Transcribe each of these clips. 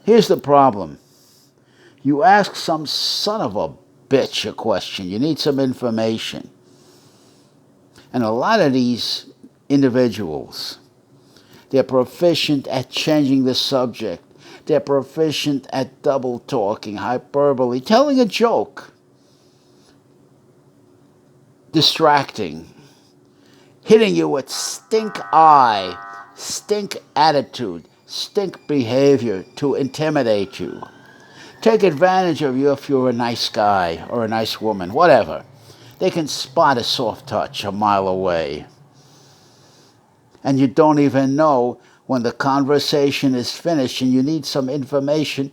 Here's the problem. You ask some son of a bitch a question. You need some information. And a lot of these individuals, they're proficient at changing the subject. They're proficient at double talking, hyperbole, telling a joke, distracting, hitting you with stink eye, stink attitude, stink behavior to intimidate you. Take advantage of you if you're a nice guy or a nice woman, whatever. They can spot a soft touch a mile away. And you don't even know when the conversation is finished and you need some information.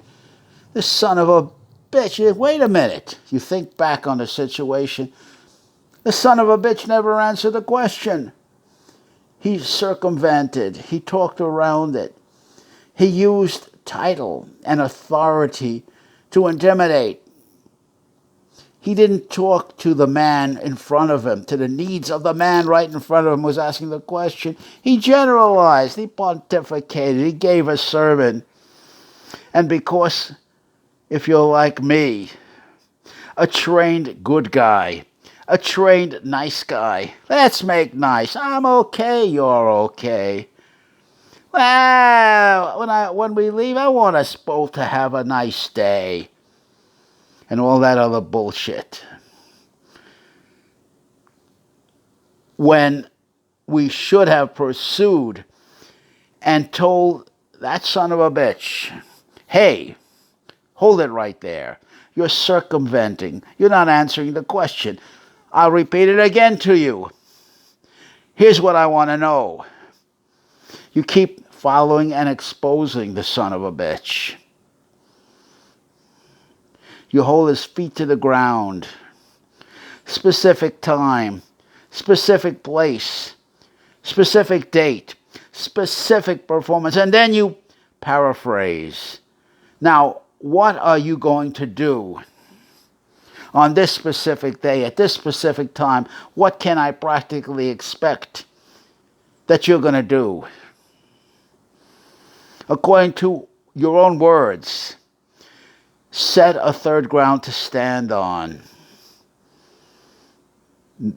This son of a bitch, wait a minute. You think back on the situation. The son of a bitch never answered the question. He circumvented. He talked around it. He used title and authority to intimidate. He didn't talk to the man in front of him, to the needs of the man right in front of him who was asking the question. He generalized. He pontificated. He gave a sermon. And because, if you're like me, a trained good guy, a trained nice guy, let's make nice. I'm okay, you're okay. Well, when we leave, I want us both to have a nice day. And all that other bullshit. When we should have pursued and told that son of a bitch, hey, hold it right there. You're circumventing. You're not answering the question. I'll repeat it again to you. Here's what I want to know. You keep following and exposing the son of a bitch. You hold his feet to the ground. Specific time, specific place, specific date, specific performance, and then you paraphrase. Now, what are you going to do on this specific day, at this specific time? What can I practically expect that you're going to do? According to your own words, set a third ground to stand on.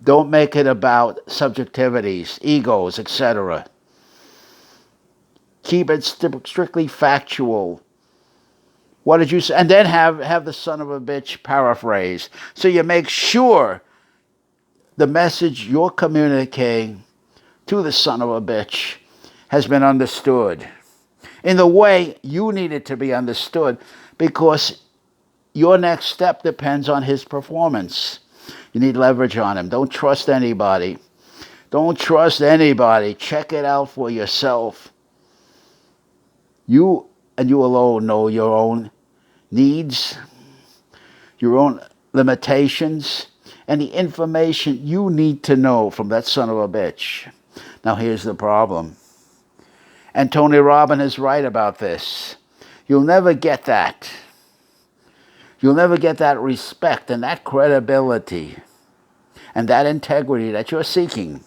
Don't make it about subjectivities, egos, etc. Keep it strictly factual. What did you say? And then have the son of a bitch paraphrase. So you make sure the message you're communicating to the son of a bitch has been understood in the way you need it to be understood, because your next step depends on his performance. You need leverage on him. Don't trust anybody. Don't trust anybody. Check it out for yourself. You and you alone know your own needs, your own limitations, and the information you need to know from that son of a bitch. Now here's the problem. And Tony Robbins is right about this. You'll never get that. You'll never get that respect and that credibility and that integrity that you're seeking,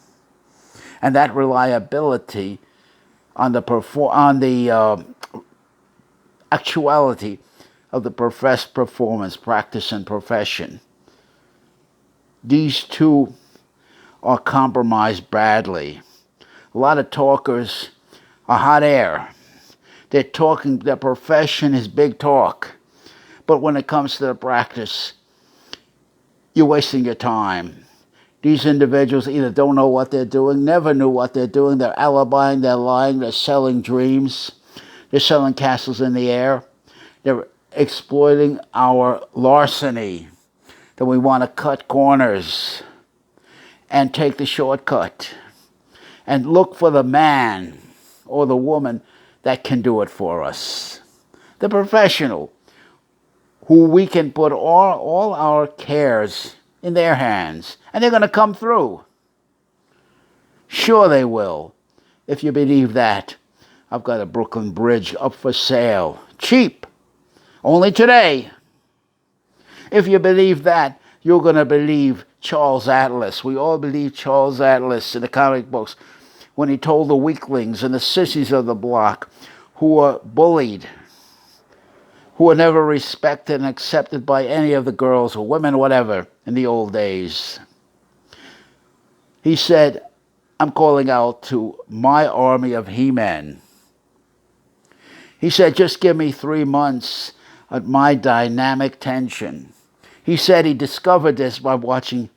and that reliability on the actuality of the professed performance, practice, and profession. These two are compromised badly. A lot of talkers are hot air. They're talking, their profession is big talk. But when it comes to the practice, you're wasting your time. These individuals either don't know what they're doing, never knew what they're doing, they're alibying, they're lying, they're selling dreams, they're selling castles in the air, they're exploiting our larceny, that we want to cut corners and take the shortcut and look for the man or the woman that can do it for us. The professional, who we can put all our cares in their hands, and they're going to come through. Sure they will. If you believe that, I've got a Brooklyn Bridge up for sale. Cheap. Only today. If you believe that, you're going to believe Charles Atlas. We all believe Charles Atlas in the comic books when he told the weaklings and the sissies of the block who were bullied who were never respected and accepted by any of the girls or women, whatever, in the old days. He said, I'm calling out to my army of he-men. He said, just give me 3 months of my dynamic tension. He said he discovered this by watching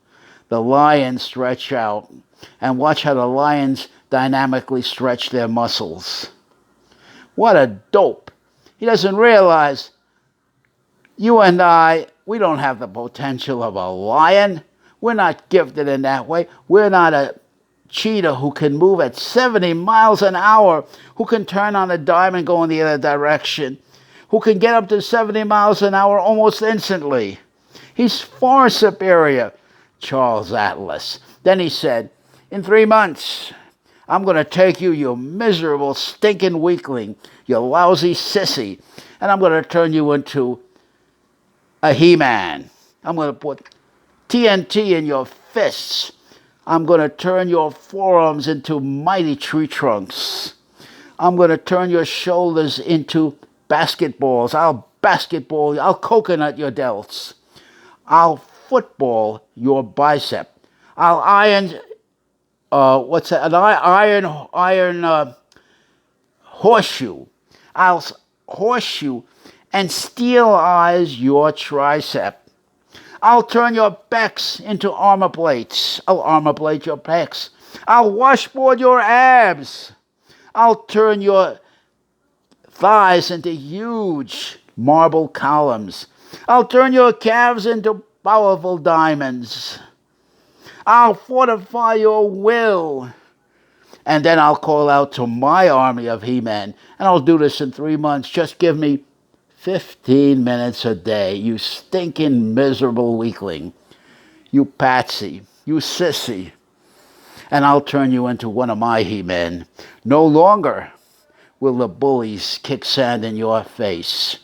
the lions stretch out and watch how the lions dynamically stretch their muscles. What a dope. He doesn't realize you and I, we don't have the potential of a lion. We're not gifted in that way. We're not a cheetah who can move at 70 miles an hour, who can turn on a dime and go in the other direction, who can get up to 70 miles an hour almost instantly. He's far superior, Charles Atlas. Then he said, in 3 months, I'm going to take you, you miserable, stinking weakling, you lousy sissy, and I'm going to turn you into a he-man. I'm going to put TNT in your fists. I'm going to turn your forearms into mighty tree trunks. I'm going to turn your shoulders into basketballs. I'll basketball you. I'll coconut your delts. I'll football your bicep. I'll iron, what's that? An iron horseshoe. I'll horseshoe and steel eyes your tricep. I'll turn your pecs into armor plates. I'll armor plate your pecs. I'll washboard your abs. I'll turn your thighs into huge marble columns. I'll turn your calves into powerful diamonds. I'll fortify your will. And then I'll call out to my army of he-men. And I'll do this in 3 months. Just give me 15 minutes a day, you stinking, miserable weakling. You patsy. You sissy. And I'll turn you into one of my he-men. No longer will the bullies kick sand in your face.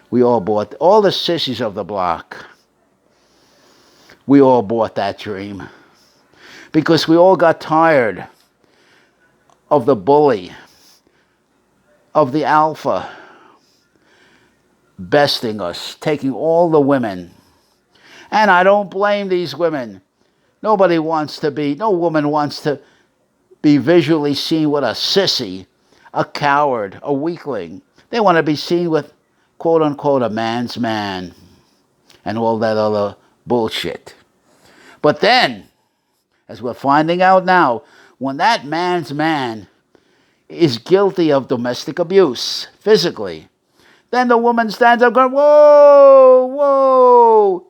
We all bought, all the sissies of the block, we all bought that dream. Because we all got tired of the bully, of the alpha, besting us, taking all the women. And I don't blame these women. No woman wants to be visually seen with a sissy, a coward, a weakling. They want to be seen with, quote unquote, a man's man and all that other bullshit. But then, as we're finding out now, when that man's man is guilty of domestic abuse, physically, then the woman stands up going, whoa, whoa,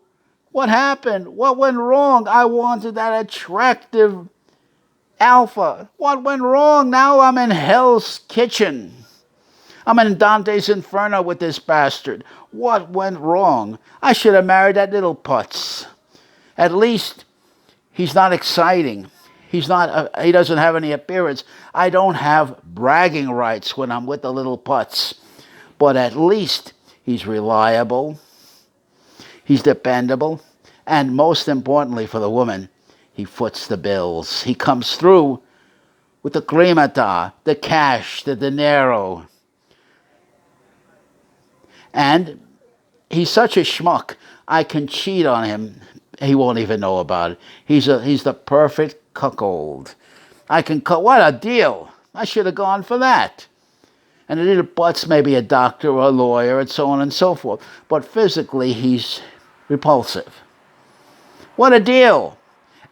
what happened? What went wrong? I wanted that attractive alpha. What went wrong? Now I'm in hell's kitchen. I'm in Dante's Inferno with this bastard. What went wrong? I should have married that little putz. At least he's not exciting. He doesn't have any appearance. I don't have bragging rights when I'm with the little putz. But at least he's reliable, he's dependable, and most importantly for the woman, he foots the bills. He comes through with the cremata, the cash, the dinero. And he's such a schmuck, I can cheat on him. He won't even know about it. He's the perfect cuckold. What a deal. I should have gone for that. And the little butt's maybe a doctor or a lawyer and so on and so forth. But physically, he's repulsive. What a deal.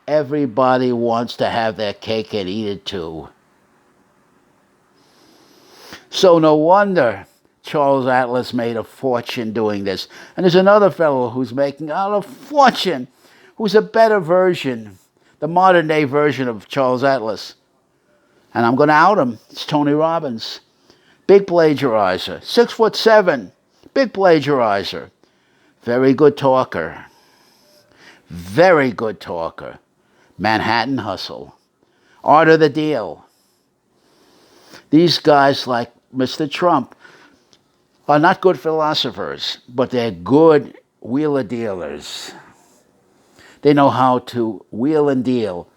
Everybody wants to have their cake and eat it too. So no wonder Charles Atlas made a fortune doing this. And there's another fellow who's making out a fortune, who's a better version, the modern day version of Charles Atlas. And I'm going to out him. It's Tony Robbins. Big plagiarizer, 6'7", big plagiarizer. Very good talker. Very good talker. Manhattan Hustle. Art of the deal. These guys like Mr. Trump are not good philosophers, but they're good wheeler dealers. They know how to wheel and deal.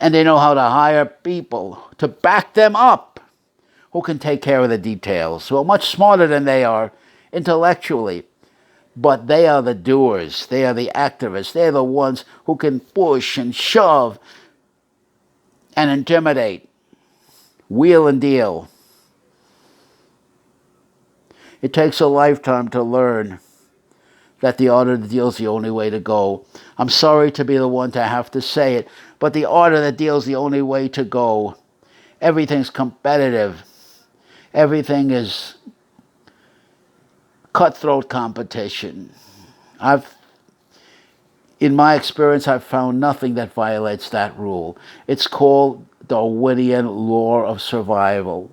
And they know how to hire people to back them up who can take care of the details, who are much smarter than they are intellectually, but they are the doers. They are the activists. They're the ones who can push and shove and intimidate, wheel and deal. It takes a lifetime to learn that the art of the deal is the only way to go. I'm sorry to be the one to have to say it, but the art of the deal is the only way to go. Everything's competitive. Everything is cutthroat competition. In my experience, I've found nothing that violates that rule. It's called Darwinian law of survival.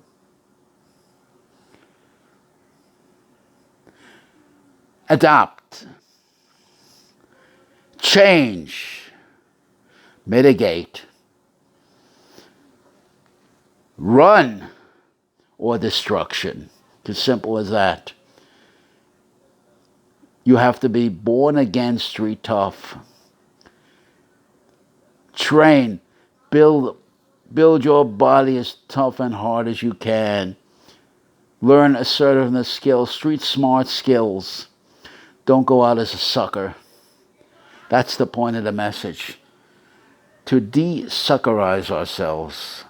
Adapt, change, mitigate, run, or destruction. It's as simple as that. You have to be born again street tough. Train, build your body as tough and hard as you can. Learn assertiveness skills, street smart skills. Don't go out as a sucker. That's the point of the message. To de-suckerize ourselves.